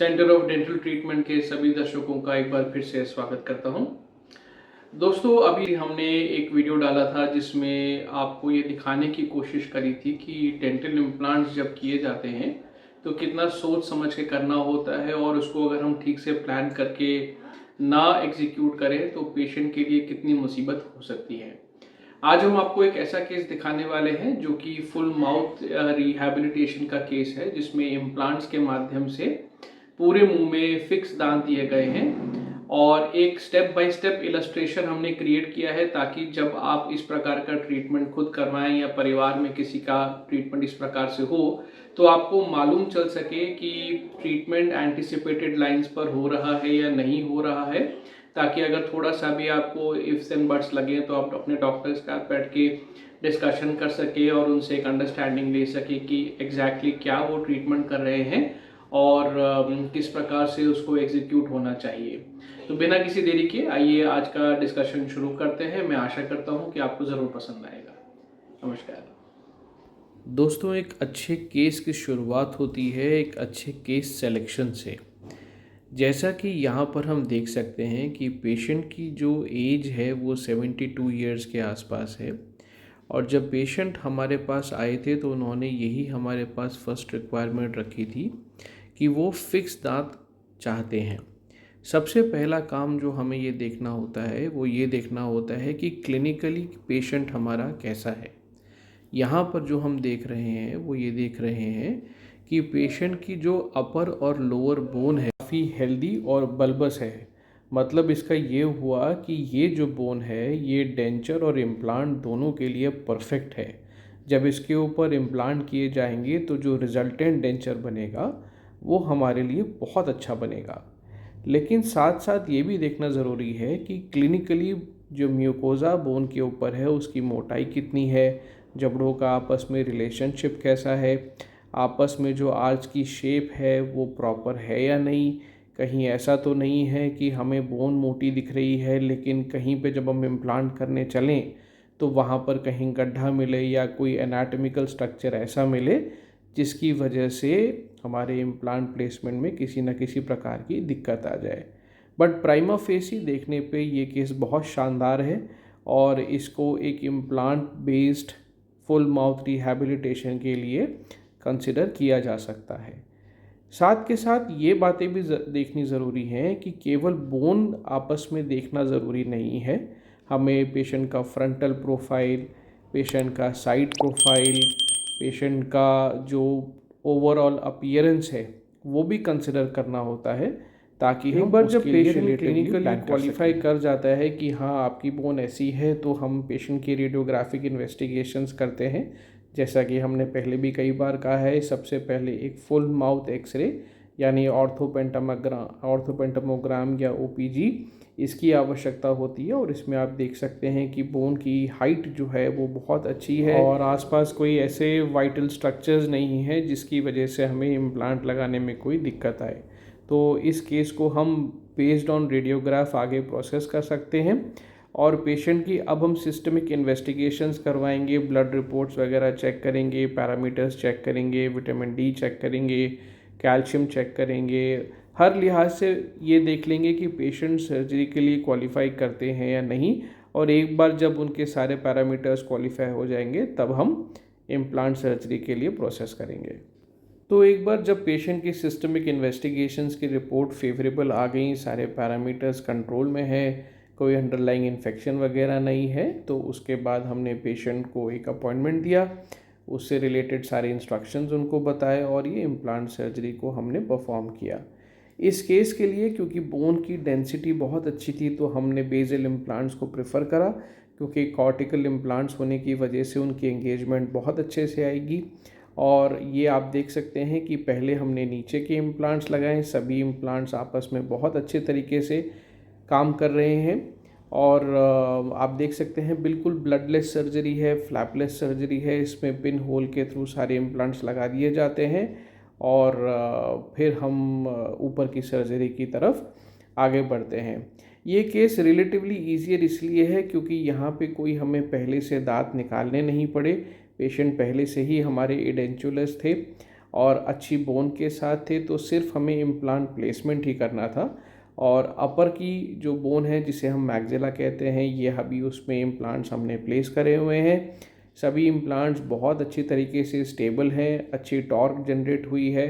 Centre of dental treatment के सभी दर्शकों का एक बार फिर से स्वागत करता हूं। दोस्तों, अभी हमने एक वीडियो डाला था जिसमें आपको ये दिखाने की कोशिश करी थी कि डेंटल इम्प्लांट्स जब किए जाते हैं तो कितना सोच समझ के करना होता है, और उसको अगर हम ठीक से प्लान करके ना एग्जीक्यूट करें तो पेशेंट के लिए कितनी मुसीबत हो सकती है। आज हम आपको एक ऐसा केस दिखाने वाले हैं जो कि फुल माउथ रिहैबिलिटेशन का केस है, जिसमें इम्प्लांट्स के माध्यम से पूरे मुंह में फिक्स दांत दिए गए हैं, और एक स्टेप बाय स्टेप इलस्ट्रेशन हमने क्रिएट किया है ताकि जब आप इस प्रकार का ट्रीटमेंट खुद करवाएं या परिवार में किसी का ट्रीटमेंट इस प्रकार से हो तो आपको मालूम चल सके कि ट्रीटमेंट एंटिसिपेटेड लाइंस पर हो रहा है या नहीं हो रहा है, ताकि अगर थोड़ा सा भी आपको इफ्स एंड बट्स लगे तो आप अपने डॉक्टर के साथ बैठ के डिस्कशन कर सके और उनसे एक अंडरस्टैंडिंग ले सके कि एग्जैक्टली क्या वो ट्रीटमेंट कर रहे हैं और किस प्रकार से उसको एग्जीक्यूट होना चाहिए। तो बिना किसी देरी के आइए आज का डिस्कशन शुरू करते हैं। मैं आशा करता हूं कि आपको ज़रूर पसंद आएगा। नमस्कार दोस्तों, एक अच्छे केस की शुरुआत होती है एक अच्छे केस सिलेक्शन से। जैसा कि यहाँ पर हम देख सकते हैं कि पेशेंट की जो एज है वो 72 ईयर्स के आसपास है, और जब पेशेंट हमारे पास आए थे तो उन्होंने यही हमारे पास फर्स्ट रिक्वायरमेंट रखी थी कि वो फिक्स दांत चाहते हैं। सबसे पहला काम जो हमें ये देखना होता है वो ये देखना होता है कि क्लिनिकली पेशेंट हमारा कैसा है। यहाँ पर जो हम देख रहे हैं वो ये देख रहे हैं कि पेशेंट की जो अपर और लोअर बोन है काफ़ी हेल्दी और बल्बस है। मतलब इसका ये हुआ कि ये जो बोन है ये डेंचर और इम्प्लांट दोनों के लिए परफेक्ट है। जब इसके ऊपर इम्प्लांट किए जाएंगे तो जो रिजल्टेंट डेंचर बनेगा वो हमारे लिए बहुत अच्छा बनेगा। लेकिन साथ साथ ये भी देखना ज़रूरी है कि क्लिनिकली जो म्यूकोज़ा बोन के ऊपर है उसकी मोटाई कितनी है, जबड़ों का आपस में रिलेशनशिप कैसा है, आपस में जो आर्च की शेप है वो प्रॉपर है या नहीं। कहीं ऐसा तो नहीं है कि हमें बोन मोटी दिख रही है लेकिन कहीं पे जब हम इम्प्लांट करने चलें तो वहाँ पर कहीं गड्ढा मिले या कोई एनाटॉमिकल स्ट्रक्चर ऐसा मिले जिसकी वजह से हमारे इम्प्लांट प्लेसमेंट में किसी न किसी प्रकार की दिक्कत आ जाए। बट प्राइमा फेसी देखने पे ये केस बहुत शानदार है और इसको एक implant based full mouth rehabilitation के लिए कंसिडर किया जा सकता है। साथ के साथ ये बातें भी देखनी ज़रूरी हैं कि केवल बोन आपस में देखना ज़रूरी नहीं है। हमें पेशेंट का फ्रंटल प्रोफाइल, पेशेंट का साइड प्रोफाइल, पेशेंट का जो ओवरऑल अपीयरेंस है वो भी कंसिडर करना होता है, ताकि हम बार जब पेशेंट क्लिनिकली क्वालिफाई कर जाता है कि हाँ आपकी बोन ऐसी है तो हम पेशेंट की रेडियोग्राफिक इन्वेस्टिगेशंस करते हैं। जैसा कि हमने पहले भी कई बार कहा है, सबसे पहले एक फुल माउथ एक्सरे यानी ऑर्थोपेंटामोग्राम या ओपीजी इसकी आवश्यकता होती है, और इसमें आप देख सकते हैं कि बोन की हाइट जो है वो बहुत अच्छी है और आसपास कोई ऐसे वाइटल स्ट्रक्चर्स नहीं है जिसकी वजह से हमें इम्प्लांट लगाने में कोई दिक्कत आए। तो इस केस को हम बेस्ड ऑन रेडियोग्राफ आगे प्रोसेस कर सकते हैं, और पेशेंट की अब हम सिस्टमिक इन्वेस्टिगेशंस करवाएंगे, ब्लड रिपोर्ट्स वगैरह चेक करेंगे, पैरामीटर्स चेक करेंगे, विटामिन डी चेक करेंगे, कैल्शियम चेक करेंगे। हर लिहाज से ये देख लेंगे कि पेशेंट सर्जरी के लिए क्वालिफाई करते हैं या नहीं, और एक बार जब उनके सारे पैरामीटर्स क्वालिफाई हो जाएंगे तब हम इम्प्लांट सर्जरी के लिए प्रोसेस करेंगे। तो एक बार जब पेशेंट की सिस्टमिक इन्वेस्टिगेशंस की रिपोर्ट फेवरेबल आ गई, सारे पैरामीटर्स कंट्रोल में है, कोई अंडरलाइंग इन्फेक्शन वगैरह नहीं है, तो उसके बाद हमने पेशेंट को एक अपॉइंटमेंट दिया, उससे रिलेटेड सारे इंस्ट्रक्शंस उनको बताए और ये इम्प्लांट सर्जरी को हमने परफॉर्म किया। इस केस के लिए क्योंकि बोन की डेंसिटी बहुत अच्छी थी तो हमने बेजल इम्प्लांट्स को प्रेफर करा, क्योंकि कॉर्टिकल इम्प्लांट्स होने की वजह से उनकी एंगेजमेंट बहुत अच्छे से आएगी। और ये आप देख सकते हैं कि पहले हमने नीचे के इम्प्लांट्स लगाए, सभी इम्प्लांट्स आपस में बहुत अच्छे तरीके से काम कर रहे हैं, और आप देख सकते हैं बिल्कुल ब्लडलेस सर्जरी है, फ्लैपलेस सर्जरी है। इसमें पिन होल के थ्रू सारे इम्प्लांट्स लगा दिए जाते हैं और फिर हम ऊपर की सर्जरी की तरफ आगे बढ़ते हैं। ये केस रिलेटिवली ईजियर इसलिए है क्योंकि यहाँ पे कोई हमें पहले से दांत निकालने नहीं पड़े, पेशेंट पहले से ही हमारे एडेंचुलस थे और अच्छी बोन के साथ थे, तो सिर्फ हमें इम्प्लांट प्लेसमेंट ही करना था। और अपर की जो बोन है जिसे हम मैक्सिला कहते हैं, ये अभी उसमें इम्प्लांट्स हमने प्लेस करे हुए हैं। सभी इम्प्लांट्स बहुत अच्छी तरीके से स्टेबल हैं, अच्छी टॉर्क जनरेट हुई है,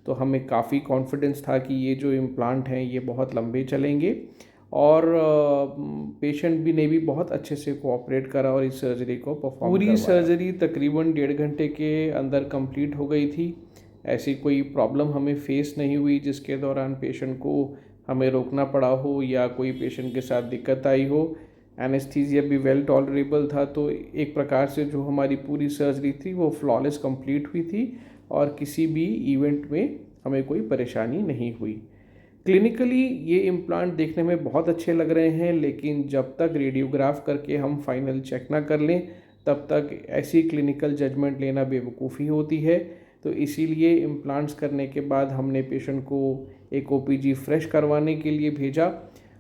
तो हमें काफ़ी कॉन्फिडेंस था कि ये जो इम्प्लांट हैं ये बहुत लंबे चलेंगे। और पेशेंट भी ने भी बहुत अच्छे से कोऑपरेट करा और इस सर्जरी को परफॉर्म पूरी सर्जरी तकरीबन 1.5 घंटे के अंदर कंप्लीट हो गई थी। ऐसी कोई प्रॉब्लम हमें फेस नहीं हुई जिसके दौरान पेशेंट को हमें रोकना पड़ा हो या कोई पेशेंट के साथ दिक्कत आई हो। एनेस्थीसिया भी वेल टॉलरेबल था, तो एक प्रकार से जो हमारी पूरी सर्जरी थी वो फ्लॉलेस कंप्लीट हुई थी और किसी भी इवेंट में हमें कोई परेशानी नहीं हुई। क्लिनिकली ये इम्प्लांट देखने में बहुत अच्छे लग रहे हैं, लेकिन जब तक रेडियोग्राफ करके हम फाइनल चेक ना कर लें तब तक ऐसी क्लिनिकल जजमेंट लेना बेवकूफ़ी होती है। तो इसीलिए इम्प्लांट्स करने के बाद हमने पेशेंट को एक ओपीजी फ्रेश करवाने के लिए भेजा।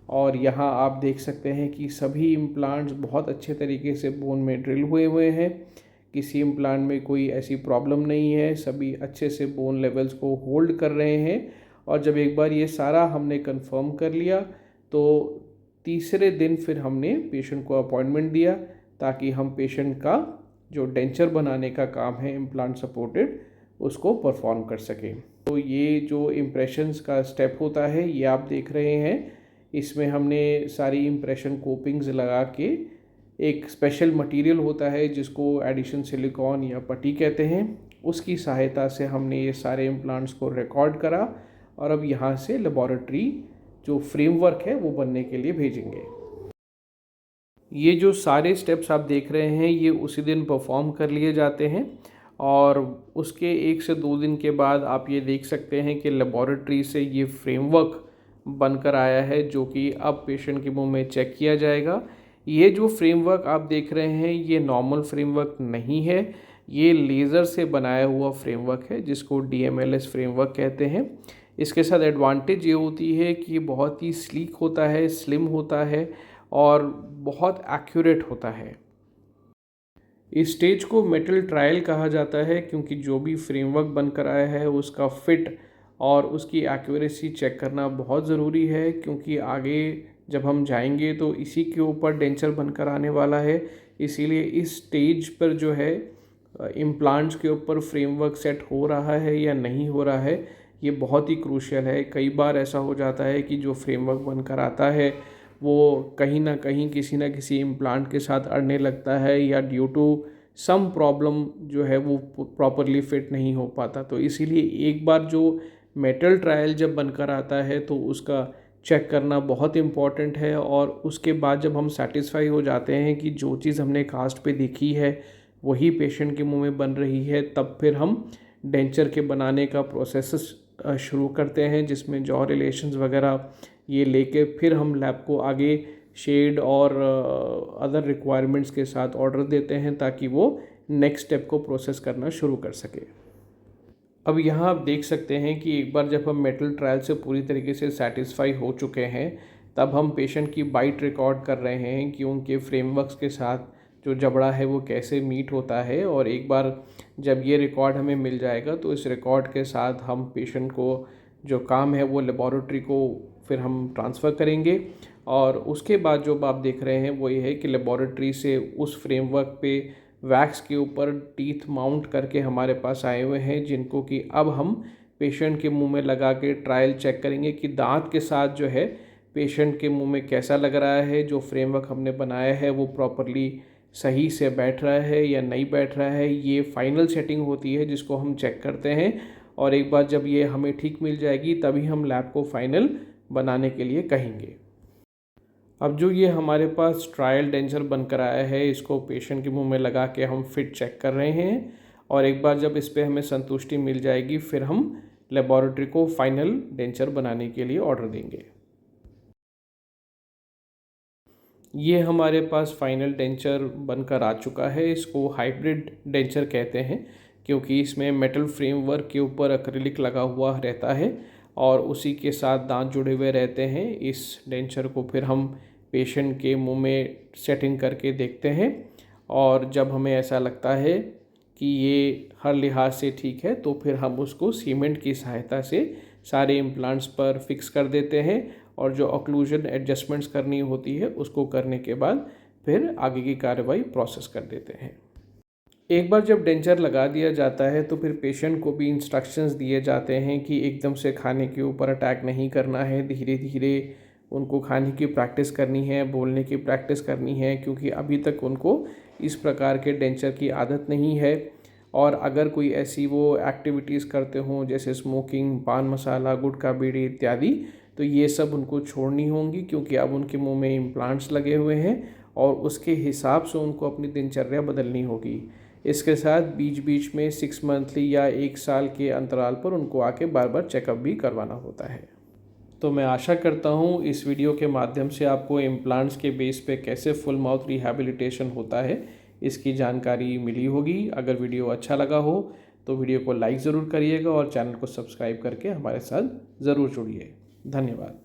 और यहाँ आप देख सकते हैं कि सभी इम्प्लांट्स बहुत अच्छे तरीके से बोन में ड्रिल हुए हैं। किसी इम्प्लांट में कोई ऐसी प्रॉब्लम नहीं है, सभी अच्छे से बोन लेवल्स को होल्ड कर रहे हैं। और जब एक बार ये सारा हमने कंफर्म कर लिया तो तीसरे दिन फिर हमने पेशेंट को अपॉइंटमेंट दिया ताकि हम पेशेंट का जो डेंचर बनाने का काम है इम्प्लांट सपोर्टेड उसको परफॉर्म कर सकें। तो ये जो इम्प्रेशंस का स्टेप होता है ये आप देख रहे हैं, इसमें हमने सारी इम्प्रेशन कोपिंग्स लगा के एक स्पेशल मटेरियल होता है जिसको एडिशन सिलिकॉन या पट्टी कहते हैं, उसकी सहायता से हमने ये सारे इम्प्लांट्स को रिकॉर्ड करा और अब यहाँ से लेबॉरेटरी जो फ्रेमवर्क है वो बनने के लिए भेजेंगे। ये जो सारे स्टेप्स आप देख रहे हैं ये उसी दिन परफॉर्म कर लिए जाते हैं और उसके 1 से 2 दिन के बाद आप ये देख सकते हैं कि लेबॉरेटरी से ये फ्रेमवर्क बनकर आया है जो कि अब पेशेंट के मुंह में चेक किया जाएगा। ये जो फ्रेमवर्क आप देख रहे हैं ये नॉर्मल फ्रेमवर्क नहीं है, ये लेज़र से बनाया हुआ फ्रेमवर्क है जिसको DMLS फ्रेमवर्क कहते हैं। इसके साथ एडवांटेज ये होती है कि ये बहुत ही स्लीक होता है, स्लिम होता है और बहुत एक्यूरेट होता है। इस स्टेज को मेटल ट्रायल कहा जाता है क्योंकि जो भी फ्रेमवर्क बनकर आया है उसका फिट और उसकी एक्यूरेसी चेक करना बहुत ज़रूरी है, क्योंकि आगे जब हम जाएंगे तो इसी के ऊपर डेंचर बनकर आने वाला है। इसीलिए इस स्टेज पर जो है इम्प्लांट्स के ऊपर फ्रेमवर्क सेट हो रहा है या नहीं हो रहा है ये बहुत ही क्रूशियल है। कई बार ऐसा हो जाता है कि जो फ्रेमवर्क बनकर आता है वो कहीं ना कहीं किसी न किसी इम्प्लांट के साथ अड़ने लगता है या ड्यू टू सम प्रॉब्लम जो है वो प्रॉपरली फिट नहीं हो पाता। तो इसीलिए एक बार जो मेटल ट्रायल जब बनकर आता है तो उसका चेक करना बहुत इम्पॉर्टेंट है और उसके बाद जब हम सेटिस्फाई हो जाते हैं कि जो चीज़ हमने कास्ट पे देखी है वही पेशेंट के मुंह में बन रही है, तब फिर हम डेंचर के बनाने का प्रोसेस शुरू करते हैं जिसमें जॉ रिलेशंस वगैरह ये लेके फिर हम लैब को आगे शेड और अदर रिक्वायरमेंट्स के साथ ऑर्डर देते हैं ताकि वो नेक्स्ट स्टेप को प्रोसेस करना शुरू कर सके। अब यहाँ आप देख सकते हैं कि एक बार जब हम मेटल ट्रायल से पूरी तरीके से सेटिस्फाई हो चुके हैं तब हम पेशेंट की बाइट रिकॉर्ड कर रहे हैं कि उनके फ्रेमवर्क्स के साथ जो जबड़ा है वो कैसे मीट होता है। और एक बार जब ये रिकॉर्ड हमें मिल जाएगा तो इस रिकॉर्ड के साथ हम पेशेंट को जो काम है वो लेबॉरेटरी को फिर हम ट्रांसफ़र करेंगे। और उसके बाद जो आप देख रहे हैं वो ये है कि लेबॉरेटरी से उस फ्रेमवर्क पे वैक्स के ऊपर टीथ माउंट करके हमारे पास आए हुए हैं जिनको कि अब हम पेशेंट के मुंह में लगा के ट्रायल चेक करेंगे कि दांत के साथ जो है पेशेंट के मुंह में कैसा लग रहा है, जो फ्रेमवर्क हमने बनाया है वो प्रॉपरली सही से बैठ रहा है या नहीं बैठ रहा है। ये फाइनल सेटिंग होती है जिसको हम चेक करते हैं और एक बार जब ये हमें ठीक मिल जाएगी तभी हम लैब को फाइनल बनाने के लिए कहेंगे। अब जो ये हमारे पास ट्रायल डेंचर बनकर आया है इसको पेशेंट के मुंह में लगा के हम फिट चेक कर रहे हैं और एक बार जब इस पर हमें संतुष्टि मिल जाएगी फिर हम लेबॉरेटरी को फाइनल डेंचर बनाने के लिए ऑर्डर देंगे। ये हमारे पास फाइनल डेंचर बनकर आ चुका है। इसको हाइब्रिड डेंचर कहते हैं क्योंकि इसमें मेटल फ्रेमवर्क के ऊपर एक्रिलिक लगा हुआ रहता है और उसी के साथ दांत जुड़े हुए रहते हैं। इस डेंचर को फिर हम पेशेंट के मुंह में सेटिंग करके देखते हैं और जब हमें ऐसा लगता है कि ये हर लिहाज से ठीक है, तो फिर हम उसको सीमेंट की सहायता से सारे इम्प्लांट्स पर फिक्स कर देते हैं और जो ऑक्लूजन एडजस्टमेंट्स करनी होती है उसको करने के बाद फिर आगे की कार्रवाई प्रोसेस कर देते हैं। एक बार जब डेंचर लगा दिया जाता है तो फिर पेशेंट को भी इंस्ट्रक्शंस दिए जाते हैं कि एकदम से खाने के ऊपर अटैक नहीं करना है, धीरे धीरे उनको खाने की प्रैक्टिस करनी है, बोलने की प्रैक्टिस करनी है, क्योंकि अभी तक उनको इस प्रकार के डेंचर की आदत नहीं है। और अगर कोई ऐसी वो एक्टिविटीज़ करते हों जैसे स्मोकिंग, पान मसाला, गुटखा, बीड़ी इत्यादि, तो ये सब उनको छोड़नी होंगी, क्योंकि अब उनके मुंह में इम्प्लांट्स लगे हुए हैं और उसके हिसाब से उनको अपनी दिनचर्या बदलनी होगी। इसके साथ बीच बीच में 6 मंथली या 1 साल के अंतराल पर उनको आके बार बार चेकअप भी करवाना होता है। तो मैं आशा करता हूँ इस वीडियो के माध्यम से आपको इम्प्लांट्स के बेस पे कैसे फुल माउथ रिहैबिलिटेशन होता है इसकी जानकारी मिली होगी। अगर वीडियो अच्छा लगा हो तो वीडियो को लाइक ज़रूर करिएगा और चैनल को सब्सक्राइब करके हमारे साथ ज़रूर जुड़िए। धन्यवाद।